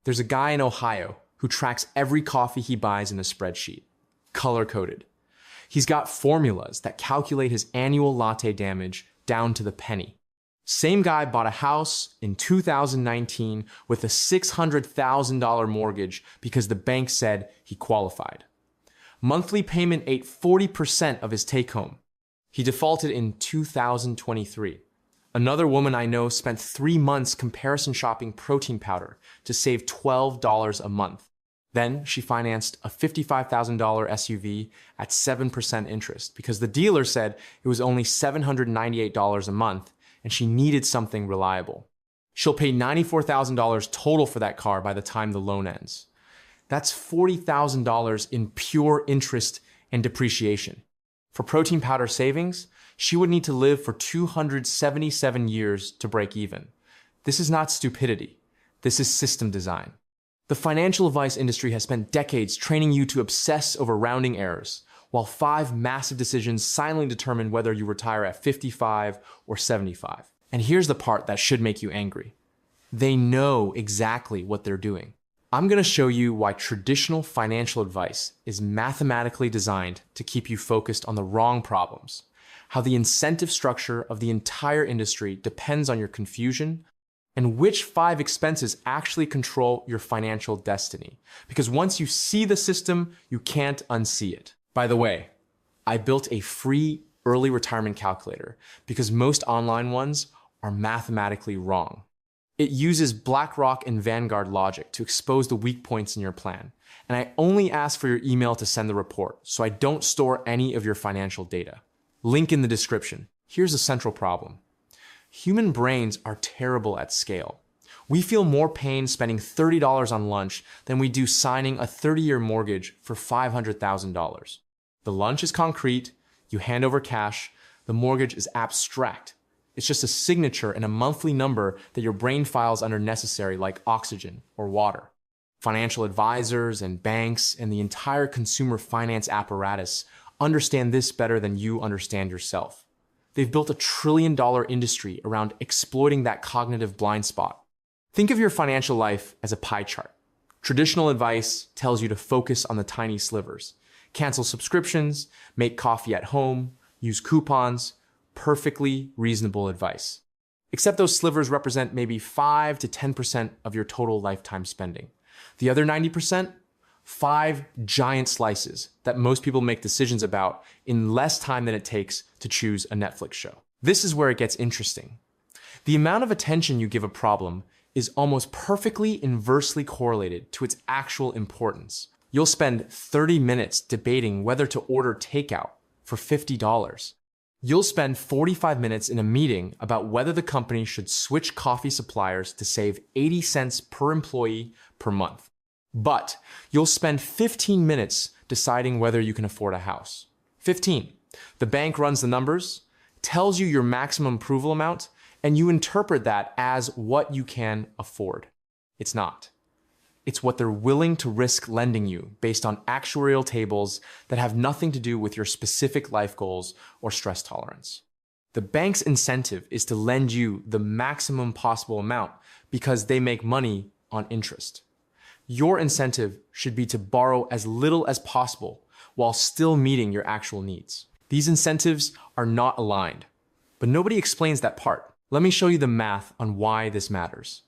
There's a guy in Ohio who tracks every coffee he buys in a spreadsheet, color-coded. He's got formulas that calculate his annual latte damage down to the penny. Same guy bought a house in 2019 with a $600,000 mortgage because the bank said he qualified. Monthly payment ate 40% of his take-home. He defaulted in 2023. Another woman I know spent 3 months comparison shopping protein powder to save $12 a month. Then she financed a $55,000 SUV at 7% interest because the dealer said it was only $798 a month and she needed something reliable. She'll pay $94,000 total for that car by the time the loan ends. That's $40,000 in pure interest and depreciation. For protein powder savings, she would need to live for 277 years to break even. This is not stupidity. This is system design. The financial advice industry has spent decades training you to obsess over rounding errors, while 5 massive decisions silently determine whether you retire at 55 or 75. And here's the part that should make you angry. They know exactly what they're doing. I'm going to show you why traditional financial advice is mathematically designed to keep you focused on the wrong problems, how the incentive structure of the entire industry depends on your confusion, and which 5 expenses actually control your financial destiny. Because once you see the system, you can't unsee it. By the way, I built a free early retirement calculator because most online ones are mathematically wrong. It uses BlackRock and Vanguard logic to expose the weak points in your plan. And I only ask for your email to send the report, so I don't store any of your financial data. Link in the description. Here's the central problem. Human brains are terrible at scale. We feel more pain spending $30 on lunch than we do signing a 30-year mortgage for $500,000. The lunch is concrete, you hand over cash, the mortgage is abstract. It's just a signature and a monthly number that your brain files under necessary like oxygen or water. Financial advisors and banks and the entire consumer finance apparatus understand this better than you understand yourself. They've built a $1 trillion industry around exploiting that cognitive blind spot. Think of your financial life as a pie chart. Traditional advice tells you to focus on the tiny slivers. Cancel subscriptions, make coffee at home, use coupons. Perfectly reasonable advice. Except those slivers represent maybe 5 to 10% of your total lifetime spending. The other 90%? 5 giant slices that most people make decisions about in less time than it takes to choose a Netflix show. This is where it gets interesting. The amount of attention you give a problem is almost perfectly inversely correlated to its actual importance. You'll spend 30 minutes debating whether to order takeout for $50. You'll spend 45 minutes in a meeting about whether the company should switch coffee suppliers to save 80 cents per employee per month. But you'll spend 15 minutes deciding whether you can afford a house. 15. The bank runs the numbers, tells you your maximum approval amount, and you interpret that as what you can afford. It's not. It's what they're willing to risk lending you based on actuarial tables that have nothing to do with your specific life goals or stress tolerance. The bank's incentive is to lend you the maximum possible amount because they make money on interest. Your incentive should be to borrow as little as possible while still meeting your actual needs. These incentives are not aligned, but nobody explains that part. Let me show you the math on why this matters.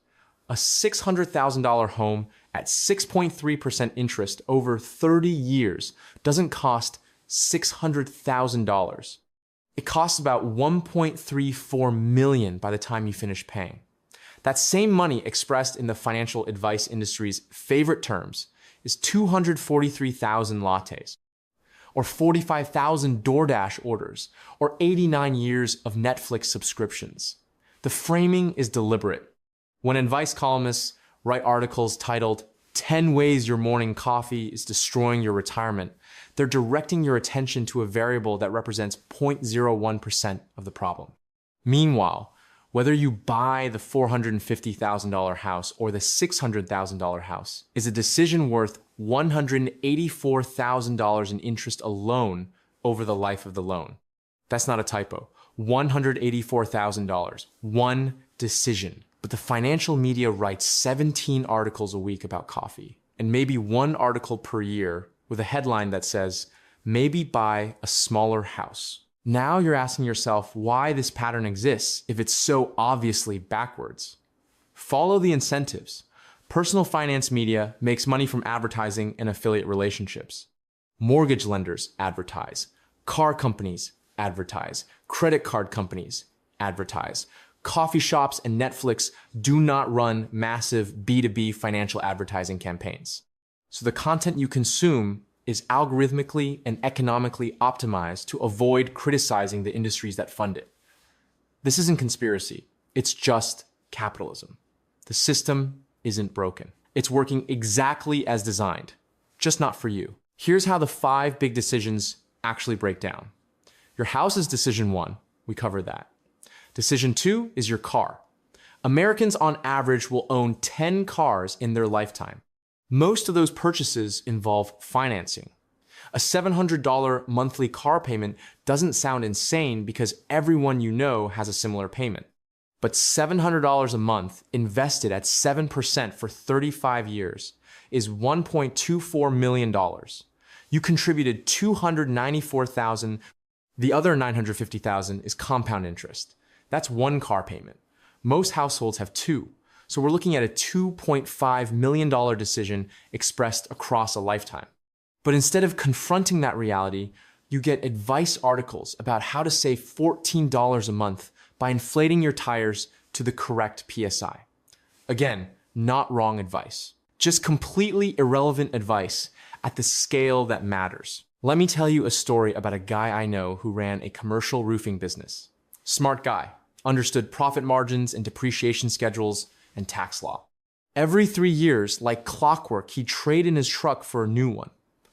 A $600,000 home at 6.3% interest over 30 years doesn't cost $600,000. It costs about $1.34 million by the time you finish paying. That same money expressed in the financial advice industry's favorite terms is 243,000 lattes, or 45,000 DoorDash orders, or 89 years of Netflix subscriptions. The framing is deliberate. When advice columnists write articles titled 10 Ways Your Morning Coffee is Destroying Your Retirement, they're directing your attention to a variable that represents 0.01% of the problem. Meanwhile, whether you buy the $450,000 house or the $600,000 house is a decision worth $184,000 in interest alone over the life of the loan. That's not a typo. $184,000. One decision. But the financial media writes 17 articles a week about coffee, and maybe one article per year with a headline that says, maybe buy a smaller house. Now you're asking yourself why this pattern exists if it's so obviously backwards. Follow the incentives. Personal finance media makes money from advertising and affiliate relationships. Mortgage lenders advertise. Car companies advertise. Credit card companies advertise. Coffee shops and Netflix do not run massive B2B financial advertising campaigns. So the content you consume is algorithmically and economically optimized to avoid criticizing the industries that fund it. This isn't conspiracy. It's just capitalism. The system isn't broken. It's working exactly as designed, just not for you. Here's how the 5 big decisions actually break down. Your house is decision 1. We covered that. Decision 2 is your car. Americans on average will own 10 cars in their lifetime. Most of those purchases involve financing. A $700 monthly car payment doesn't sound insane because everyone you know has a similar payment. But $700 a month invested at 7% for 35 years is $1.24 million. You contributed $294,000. The other $950,000 is compound interest. That's one car payment. Most households have 2. So we're looking at a $2.5 million decision expressed across a lifetime. But instead of confronting that reality, you get advice articles about how to save $14 a month by inflating your tires to the correct PSI. Again, not wrong advice, just completely irrelevant advice at the scale that matters. Let me tell you a story about a guy I know who ran a commercial roofing business. Smart guy, understood profit margins and depreciation schedules and tax law. Every 3 years, like clockwork, he'd trade in his truck for a new one.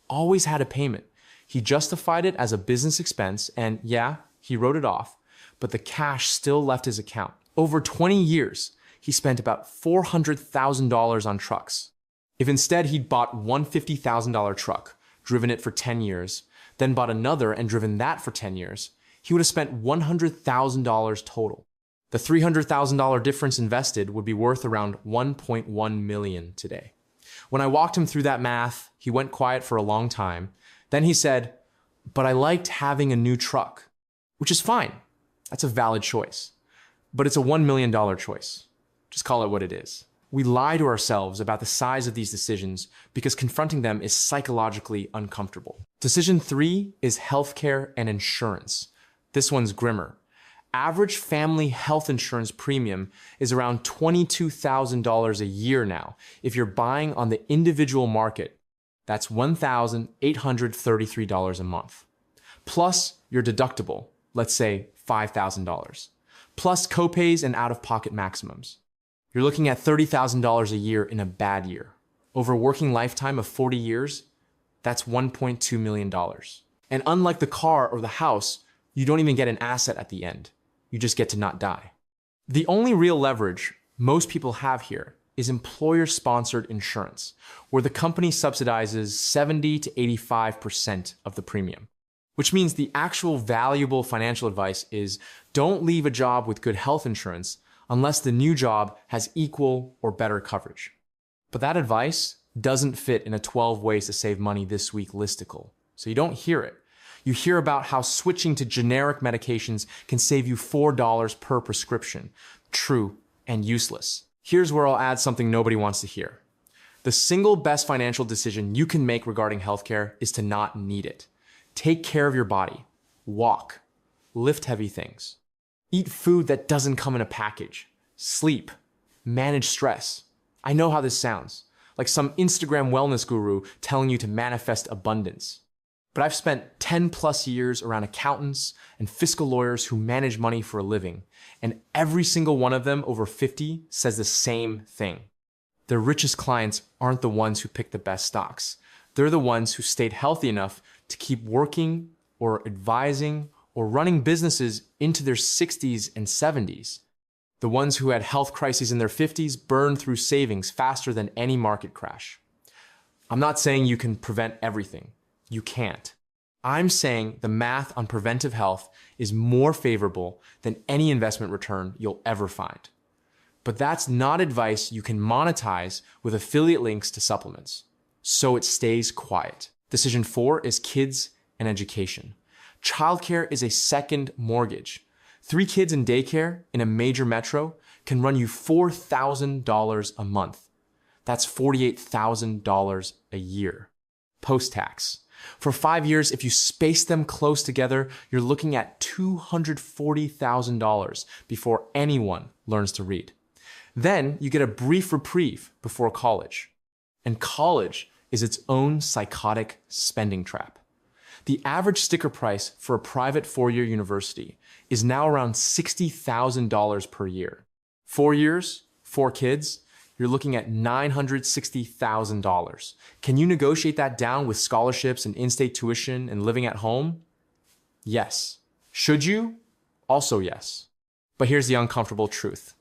Always had a payment. He justified it as a business expense, and yeah, he wrote it off, but the cash still left his account. Over 20 years, he spent about $400,000 on trucks. If instead he'd bought one $50,000 truck, driven it for 10 years, then bought another and driven that for 10 years, he would have spent $100,000 total. The $300,000 difference invested would be worth around $1.1 million today. When I walked him through that math, he went quiet for a long time. Then he said, "But I liked having a new truck," which is fine. That's a valid choice. But it's a $1 million choice. Just call it what it is. We lie to ourselves about the size of these decisions because confronting them is psychologically uncomfortable. Decision 3 is healthcare and insurance. This one's grimmer. Average family health insurance premium is around $22,000 a year now. If you're buying on the individual market, that's $1,833 a month. Plus your deductible, let's say $5,000. Plus copays and out-of-pocket maximums. You're looking at $30,000 a year in a bad year. Over a working lifetime of 40 years, that's $1.2 million. And unlike the car or the house, you don't even get an asset at the end. You just get to not die. The only real leverage most people have here is employer-sponsored insurance, where the company subsidizes 70 to 85% of the premium. Which means the actual valuable financial advice is don't leave a job with good health insurance unless the new job has equal or better coverage. But that advice doesn't fit in a 12 ways to save money this week listicle, so you don't hear it. You hear about how switching to generic medications can save you $4 per prescription. True and useless. Here's where I'll add something nobody wants to hear. The single best financial decision you can make regarding healthcare is to not need it. Take care of your body. Walk. Lift heavy things. Eat food that doesn't come in a package. Sleep. Manage stress. I know how this sounds, like some Instagram wellness guru telling you to manifest abundance. But I've spent 10 plus years around accountants and fiscal lawyers who manage money for a living, and every single one of them over 50 says the same thing. Their richest clients aren't the ones who pick the best stocks. They're the ones who stayed healthy enough to keep working or advising or running businesses into their 60s and 70s. The ones who had health crises in their 50s burned through savings faster than any market crash. I'm not saying you can prevent everything. You can't. I'm saying the math on preventive health is more favorable than any investment return you'll ever find. But that's not advice you can monetize with affiliate links to supplements. So it stays quiet. Decision 4 is kids and education. Childcare is a second mortgage. 3 kids in daycare in a major metro can run you $4,000 a month. That's $48,000 a year. Post-tax. For 5 years, if you space them close together, you're looking at $240,000 before anyone learns to read. Then you get a brief reprieve before college. And college is its own psychotic spending trap. The average sticker price for a private 4-year university is now around $60,000 per year. 4 years, 4 kids, you're looking at $960,000. Can you negotiate that down with scholarships and in-state tuition and living at home? Yes. Should you? Also yes. But here's the uncomfortable truth.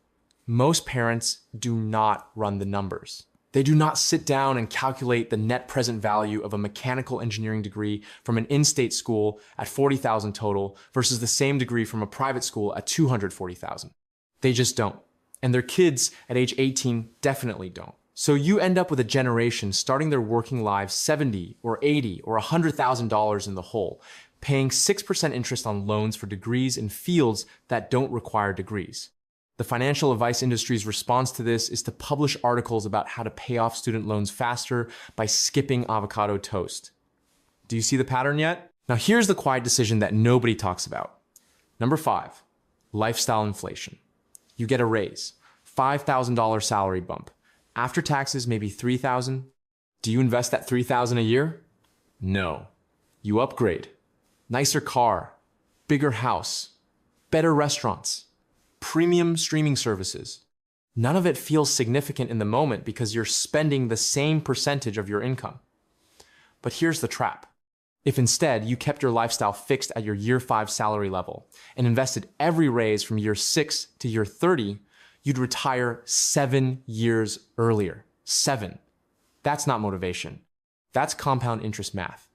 Most parents do not run the numbers. They do not sit down and calculate the net present value of a mechanical engineering degree from an in-state school at $40,000 total versus the same degree from a private school at $240,000. They just don't. And their kids at age 18 definitely don't. So you end up with a generation starting their working lives $70 or $80 or $100,000 in the hole, paying 6% interest on loans for degrees in fields that don't require degrees. The financial advice industry's response to this is to publish articles about how to pay off student loans faster by skipping avocado toast. Do you see the pattern yet? Now here's the quiet decision that nobody talks about. Number 5, lifestyle inflation. You get a raise, $5,000 salary bump. After taxes, maybe $3,000. Do you invest that $3,000 a year? No. You upgrade. Nicer car, bigger house, better restaurants, premium streaming services. None of it feels significant in the moment because you're spending the same percentage of your income. But here's the trap. If instead you kept your lifestyle fixed at your year 5 salary level and invested every raise from year 6 to year 30, you'd retire 7 years earlier. 7. That's not motivation. That's compound interest math.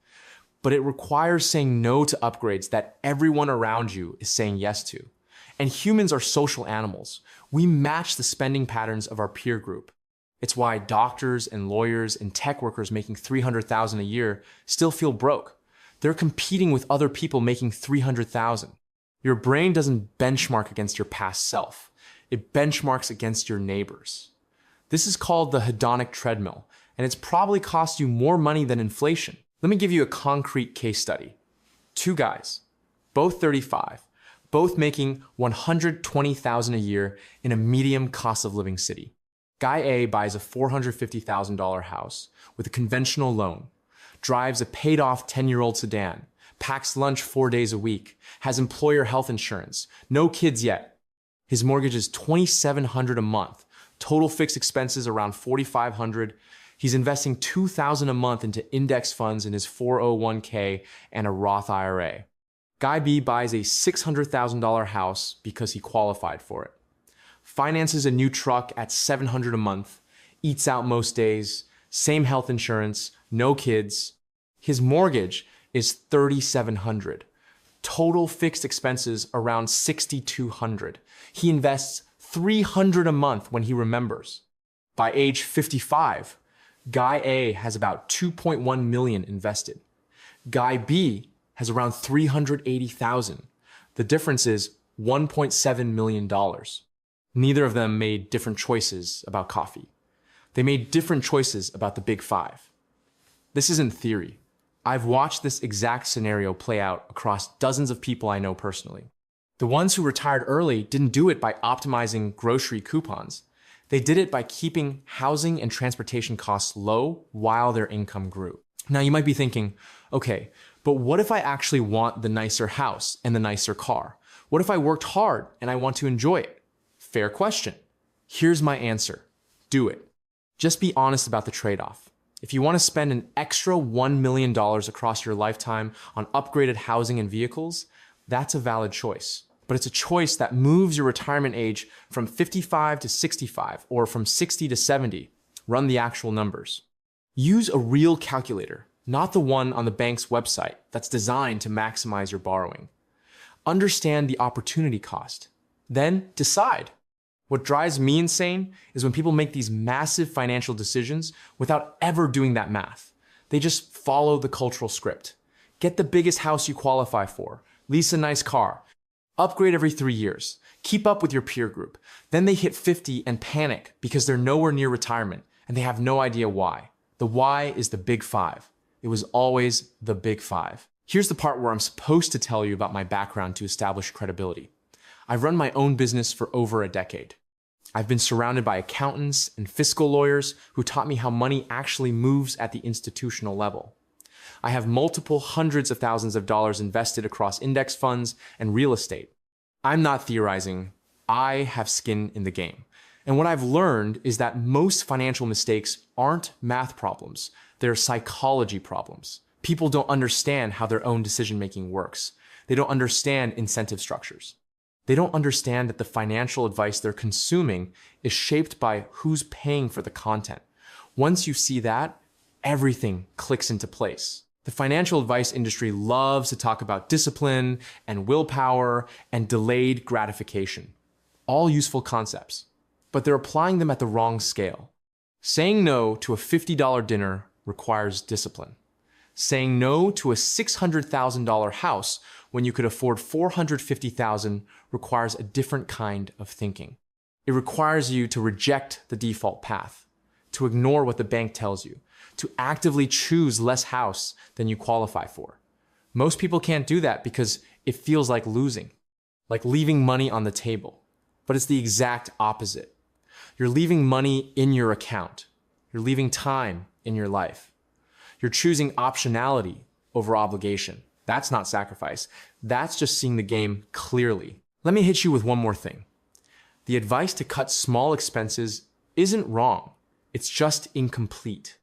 But it requires saying no to upgrades that everyone around you is saying yes to. And humans are social animals. We match the spending patterns of our peer group. It's why doctors and lawyers and tech workers making $300,000 a year still feel broke. They're competing with other people making $300,000. Your brain doesn't benchmark against your past self. It benchmarks against your neighbors. This is called the hedonic treadmill, and it's probably cost you more money than inflation. Let me give you a concrete case study. 2 guys, both 35, both making $120,000 a year in a medium cost of living city. Guy A buys a $450,000 house with a conventional loan, drives a paid-off 10-year-old sedan, packs lunch 4 days a week, has employer health insurance, no kids yet. His mortgage is $2,700 a month, total fixed expenses around $4,500. He's investing $2,000 a month into index funds in his 401k and a Roth IRA. Guy B buys a $600,000 house because he qualified for it, finances a new truck at $700 a month, eats out most days, same health insurance, no kids. His mortgage is $3,700. Total fixed expenses around $6,200. He invests $300 a month when he remembers. By age 55, Guy A has about $2.1 million invested. Guy B has around $380,000. The difference is $1.7 million. Neither of them made different choices about coffee. They made different choices about the Big Five. This isn't theory. I've watched this exact scenario play out across dozens of people I know personally. The ones who retired early didn't do it by optimizing grocery coupons. They did it by keeping housing and transportation costs low while their income grew. Now you might be thinking, okay, but what if I actually want the nicer house and the nicer car? What if I worked hard and I want to enjoy it? Fair question. Here's my answer. Do it. Just be honest about the trade-off. If you want to spend an extra $1 million across your lifetime on upgraded housing and vehicles, that's a valid choice. But it's a choice that moves your retirement age from 55 to 65 or from 60 to 70. Run the actual numbers. Use a real calculator, not the one on the bank's website that's designed to maximize your borrowing. Understand the opportunity cost. Then decide. What drives me insane is when people make these massive financial decisions without ever doing that math. They just follow the cultural script. Get the biggest house you qualify for, lease a nice car, upgrade every 3 years, keep up with your peer group. Then they hit 50 and panic because they're nowhere near retirement and they have no idea why. The why is the big five. It was always the big five. Here's the part where I'm supposed to tell you about my background to establish credibility. I've run my own business for over a decade. I've been surrounded by accountants and fiscal lawyers who taught me how money actually moves at the institutional level. I have multiple hundreds of thousands of dollars invested across index funds and real estate. I'm not theorizing. I have skin in the game. And what I've learned is that most financial mistakes aren't math problems. They're psychology problems. People don't understand how their own decision-making works. They don't understand incentive structures. They don't understand that the financial advice they're consuming is shaped by who's paying for the content. Once you see that, everything clicks into place. The financial advice industry loves to talk about discipline and willpower and delayed gratification. All useful concepts, but they're applying them at the wrong scale. Saying no to a $50 dinner requires discipline. Saying no to a $600,000 house when you could afford $450,000 requires a different kind of thinking. It requires you to reject the default path, to ignore what the bank tells you, to actively choose less house than you qualify for. Most people can't do that because it feels like losing, like leaving money on the table. But it's the exact opposite. You're leaving money in your account. You're leaving time in your life. You're choosing optionality over obligation. That's not sacrifice. That's just seeing the game clearly. Let me hit you with one more thing. The advice to cut small expenses isn't wrong. It's just incomplete.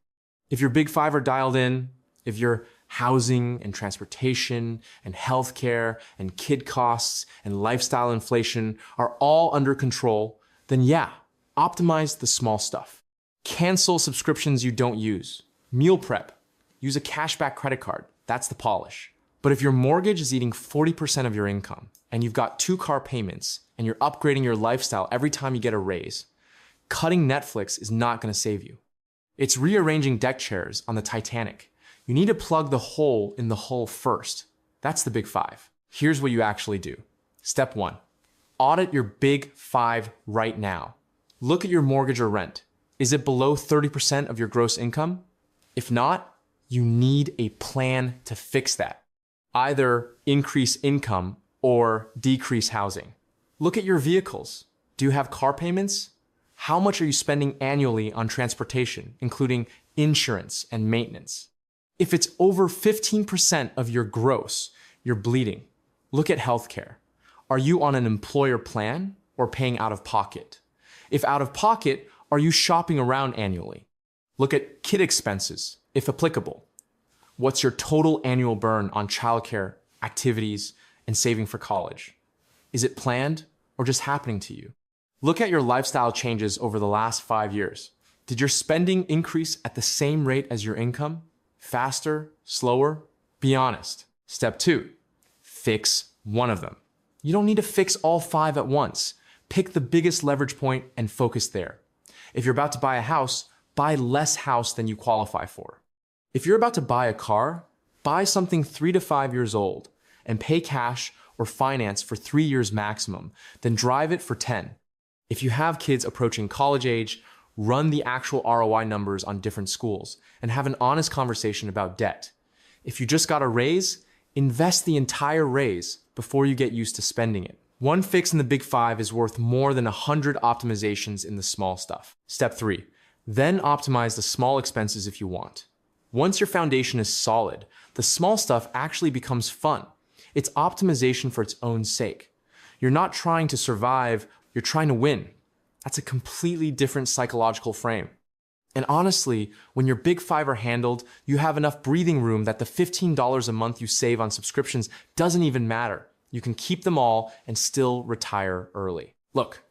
If your big five are dialed in, if your housing and transportation and healthcare and kid costs and lifestyle inflation are all under control, then yeah, optimize the small stuff. Cancel subscriptions you don't use. Meal prep. Use a cashback credit card. That's the polish. But if your mortgage is eating 40% of your income and you've got 2 car payments and you're upgrading your lifestyle every time you get a raise, cutting Netflix is not going to save you. It's rearranging deck chairs on the Titanic. You need to plug the hole in the hull first. That's the big five. Here's what you actually do. Step 1. Audit your big five right now. Look at your mortgage or rent. Is it below 30% of your gross income? If not, you need a plan to fix that. Either increase income or decrease housing. Look at your vehicles. Do you have car payments? How much are you spending annually on transportation, including insurance and maintenance? If it's over 15% of your gross, you're bleeding. Look at healthcare. Are you on an employer plan or paying out of pocket? If out of pocket, are you shopping around annually? Look at kid expenses, if applicable. What's your total annual burn on childcare, activities, and saving for college? Is it planned or just happening to you? Look at your lifestyle changes over the last 5 years. Did your spending increase at the same rate as your income? Faster? Slower? Be honest. Step 2, fix one of them. You don't need to fix all 5 at once. Pick the biggest leverage point and focus there. If you're about to buy a house, buy less house than you qualify for. If you're about to buy a car, buy something 3 to 5 years old and pay cash or finance for 3 years maximum, then drive it for 10. If you have kids approaching college age, run the actual ROI numbers on different schools and have an honest conversation about debt. If you just got a raise, invest the entire raise before you get used to spending it. One fix in the big five is worth more than 100 optimizations in the small stuff. Step 3, then optimize the small expenses if you want. Once your foundation is solid, the small stuff actually becomes fun. It's optimization for its own sake. You're not trying to survive, you're trying to win. That's a completely different psychological frame. And honestly, when your big five are handled, you have enough breathing room that the $15 a month you save on subscriptions doesn't even matter. You can keep them all and still retire early. Look,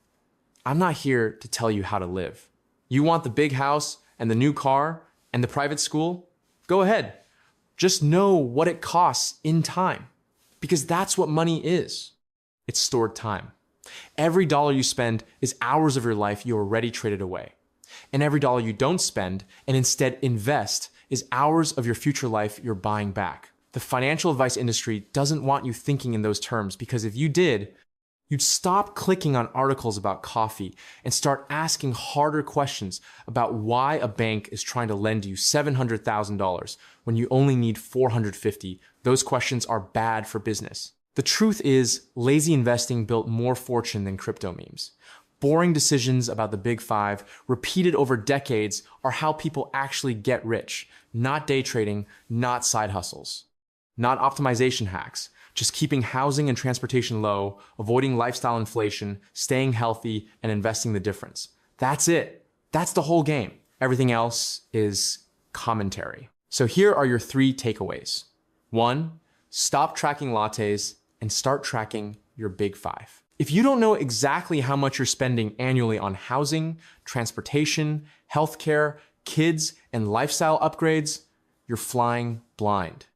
I'm not here to tell you how to live. You want the big house and the new car and the private school? Go ahead. Just know what it costs in time, because that's what money is. It's stored time. Every dollar you spend is hours of your life you already traded away. And every dollar you don't spend and instead invest is hours of your future life you're buying back. The financial advice industry doesn't want you thinking in those terms, because if you did, you'd stop clicking on articles about coffee and start asking harder questions about why a bank is trying to lend you $700,000 when you only need $450,000. Those questions are bad for business. The truth is, lazy investing built more fortune than crypto memes. Boring decisions about the big five, repeated over decades, are how people actually get rich. Not day trading, not side hustles. Not optimization hacks, just keeping housing and transportation low, avoiding lifestyle inflation, staying healthy, and investing the difference. That's it. That's the whole game. Everything else is commentary. So here are your 3 takeaways. 1, stop tracking lattes and start tracking your big 5. If you don't know exactly how much you're spending annually on housing, transportation, healthcare, kids, and lifestyle upgrades, you're flying blind.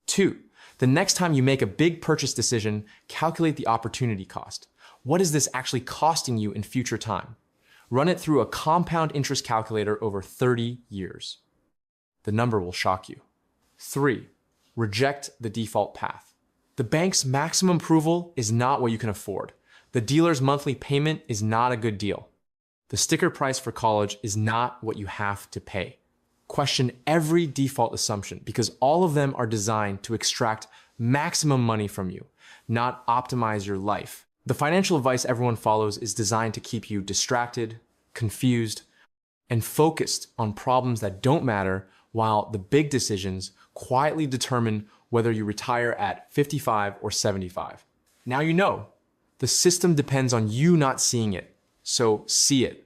2, the next time you make a big purchase decision, calculate the opportunity cost. What is this actually costing you in future time? Run it through a compound interest calculator over 30 years. The number will shock you. 3, reject the default path. The bank's maximum approval is not what you can afford. The dealer's monthly payment is not a good deal. The sticker price for college is not what you have to pay. Question every default assumption, because all of them are designed to extract maximum money from you, not optimize your life. The financial advice everyone follows is designed to keep you distracted, confused, and focused on problems that don't matter, while the big decisions quietly determine whether you retire at 55 or 75. Now you know. The system depends on you not seeing it, so see it.